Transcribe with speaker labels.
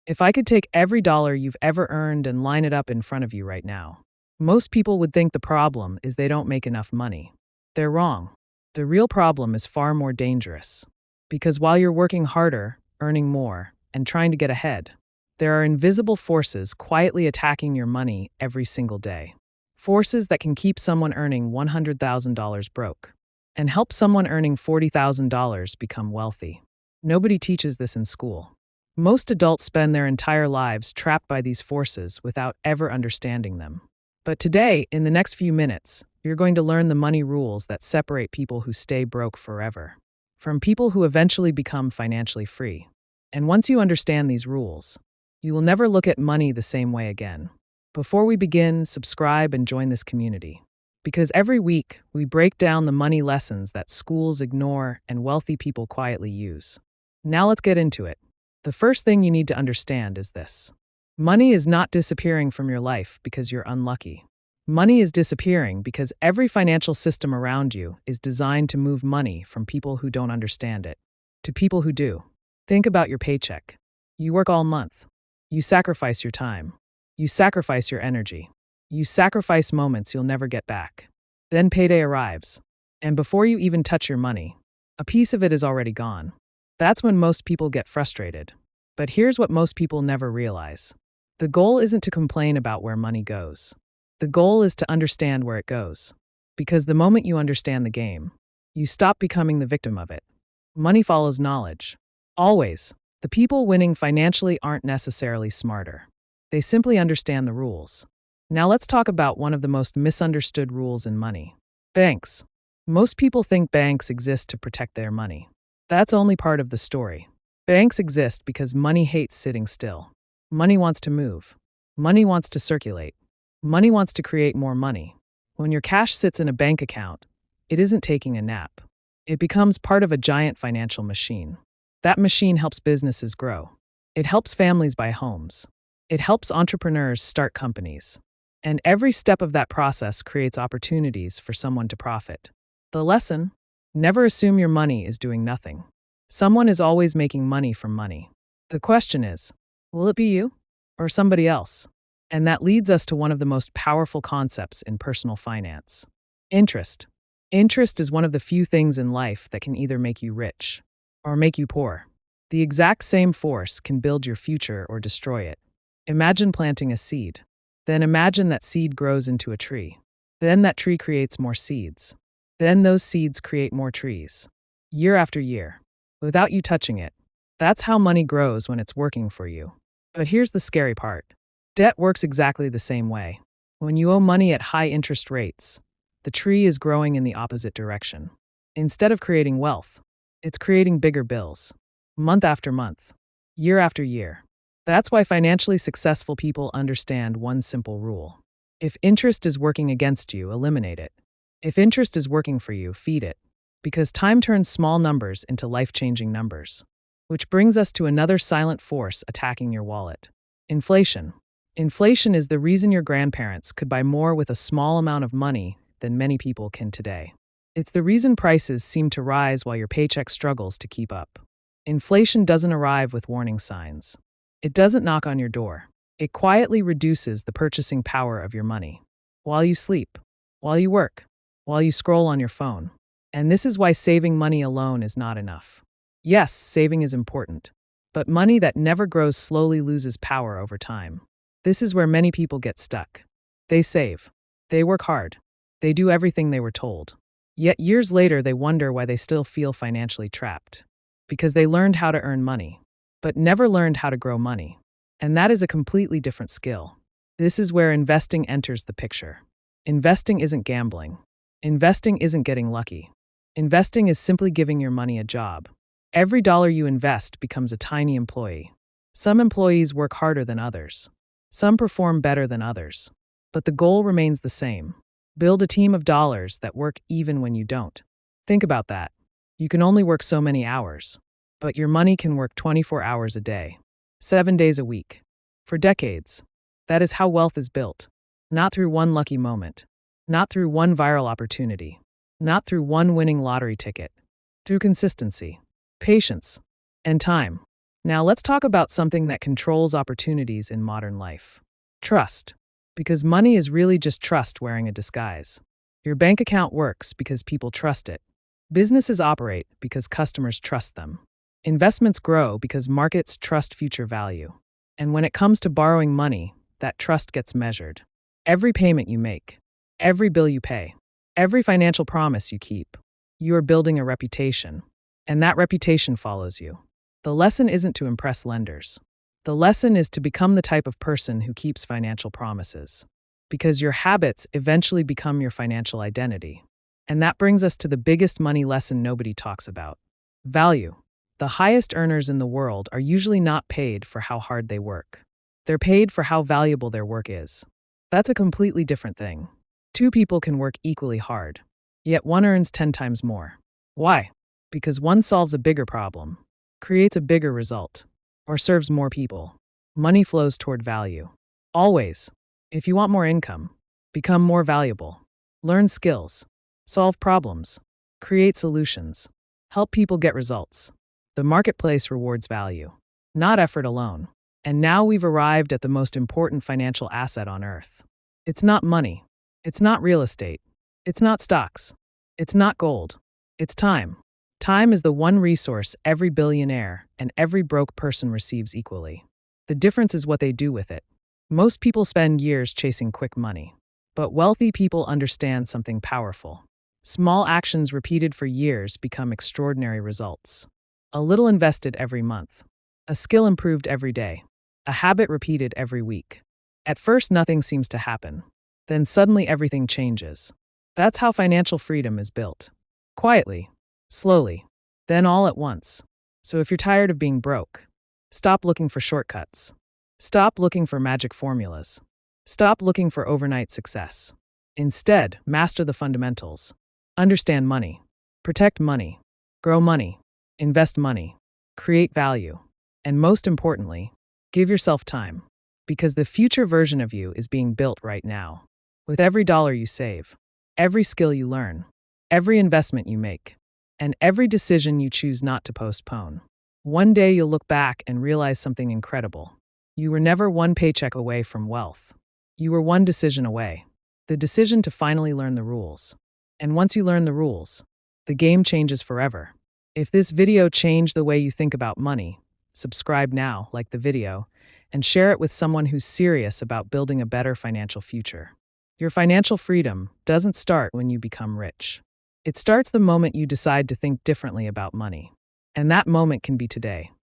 Speaker 1: If I could take every dollar you've ever earned and line it up in front of you right now, most people would think the problem is they don't make enough money. They're wrong. The real problem is far more dangerous. Because while you're working harder, earning more, and trying to get ahead, there are invisible forces quietly attacking your money every single day. Forces that can keep someone earning $100,000 broke and help someone earning $40,000 become wealthy. Nobody teaches this in school. Most adults spend their entire lives trapped by these forces without ever understanding them. But today, in the next few minutes, you're going to learn the money rules that separate people who stay broke forever from people who eventually become financially free. And once you understand these rules, you will never look at money the same way again. Before we begin, subscribe and join this community. Because every week, we break down the money lessons that schools ignore and wealthy people quietly use. Now let's get into it. The first thing you need to understand is this. Money is not disappearing from your life because you're unlucky. Money is disappearing because every financial system around you is designed to move money from people who don't understand it to people who do. Think about your paycheck. You work all month. You sacrifice your time. You sacrifice your energy. You sacrifice moments you'll never get back. Then payday arrives. And before you even touch your money, a piece of it is already gone. That's when most people get frustrated. But here's what most people never realize. The goal isn't to complain about where money goes. The goal is to understand where it goes. Because the moment you understand the game, you stop becoming the victim of it. Money follows knowledge. Always. The people winning financially aren't necessarily smarter. They simply understand the rules. Now let's talk about one of the most misunderstood rules in money. Banks. Most people think banks exist to protect their money. That's only part of the story. Banks exist because money hates sitting still. Money wants to move. Money wants to circulate. Money wants to create more money. When your cash sits in a bank account, it isn't taking a nap. It becomes part of a giant financial machine. That machine helps businesses grow. It helps families buy homes. It helps entrepreneurs start companies. And every step of that process creates opportunities for someone to profit. The lesson? Never assume your money is doing nothing. Someone is always making money from money. The question is, will it be you or somebody else? And that leads us to one of the most powerful concepts in personal finance. Interest. Interest is one of the few things in life that can either make you rich or make you poor. The exact same force can build your future or destroy it. Imagine planting a seed. Then imagine that seed grows into a tree. Then that tree creates more seeds. Then those seeds create more trees. Year after year. Without you touching it. That's how money grows when it's working for you. But here's the scary part. Debt works exactly the same way. When you owe money at high interest rates, the tree is growing in the opposite direction. Instead of creating wealth, it's creating bigger bills. Month after month. Year after year. That's why financially successful people understand one simple rule. If interest is working against you, eliminate it. If interest is working for you, feed it. Because time turns small numbers into life-changing numbers. Which brings us to another silent force attacking your wallet. Inflation. Inflation is the reason your grandparents could buy more with a small amount of money than many people can today. It's the reason prices seem to rise while your paycheck struggles to keep up. Inflation doesn't arrive with warning signs. It doesn't knock on your door. It quietly reduces the purchasing power of your money. While you sleep, while you work, while you scroll on your phone. And this is why saving money alone is not enough. Yes, saving is important. But money that never grows slowly loses power over time. This is where many people get stuck. They save. They work hard. They do everything they were told. Yet years later, they wonder why they still feel financially trapped. Because they learned how to earn money, but never learned how to grow money. And that is a completely different skill. This is where investing enters the picture. Investing isn't gambling. Investing isn't getting lucky. Investing is simply giving your money a job. Every dollar you invest becomes a tiny employee. Some employees work harder than others. Some perform better than others. But the goal remains the same. Build a team of dollars that work even when you don't. Think about that. You can only work so many hours. But your money can work 24 hours a day, 7 days a week. For decades. That is how wealth is built. Not through one lucky moment. Not through one viral opportunity. Not through one winning lottery ticket. Through consistency, patience, and time. Now let's talk about something that controls opportunities in modern life. Trust. Because money is really just trust wearing a disguise. Your bank account works because people trust it. Businesses operate because customers trust them. Investments grow because markets trust future value. And when it comes to borrowing money, that trust gets measured. Every payment you make, every bill you pay, every financial promise you keep, you are building a reputation. And that reputation follows you. The lesson isn't to impress lenders. The lesson is to become the type of person who keeps financial promises. Because your habits eventually become your financial identity. And that brings us to the biggest money lesson nobody talks about. Value. The highest earners in the world are usually not paid for how hard they work. They're paid for how valuable their work is. That's a completely different thing. Two people can work equally hard, yet one earns 10 times more. Why? Because one solves a bigger problem, creates a bigger result, or serves more people. Money flows toward value. Always. If you want more income, become more valuable. Learn skills. Solve problems. Create solutions. Help people get results. The marketplace rewards value, not effort alone. And now we've arrived at the most important financial asset on earth. It's not money. It's not real estate. It's not stocks. It's not gold. It's time. Time is the one resource every billionaire and every broke person receives equally. The difference is what they do with it. Most people spend years chasing quick money. But wealthy people understand something powerful. Small actions repeated for years become extraordinary results. A little invested every month. A skill improved every day. A habit repeated every week. At first, nothing seems to happen. Then suddenly everything changes. That's how financial freedom is built. Quietly. Slowly. Then all at once. So if you're tired of being broke, stop looking for shortcuts. Stop looking for magic formulas. Stop looking for overnight success. Instead, master the fundamentals. Understand money. Protect money. Grow money. Invest money. Create value. And most importantly, give yourself time. Because the future version of you is being built right now. With every dollar you save, every skill you learn, every investment you make, and every decision you choose not to postpone. One day you'll look back and realize something incredible. You were never one paycheck away from wealth. You were one decision away. The decision to finally learn the rules. And once you learn the rules, the game changes forever. If this video changed the way you think about money, subscribe now, like the video, and share it with someone who's serious about building a better financial future. Your financial freedom doesn't start when you become rich. It starts the moment you decide to think differently about money. And that moment can be today.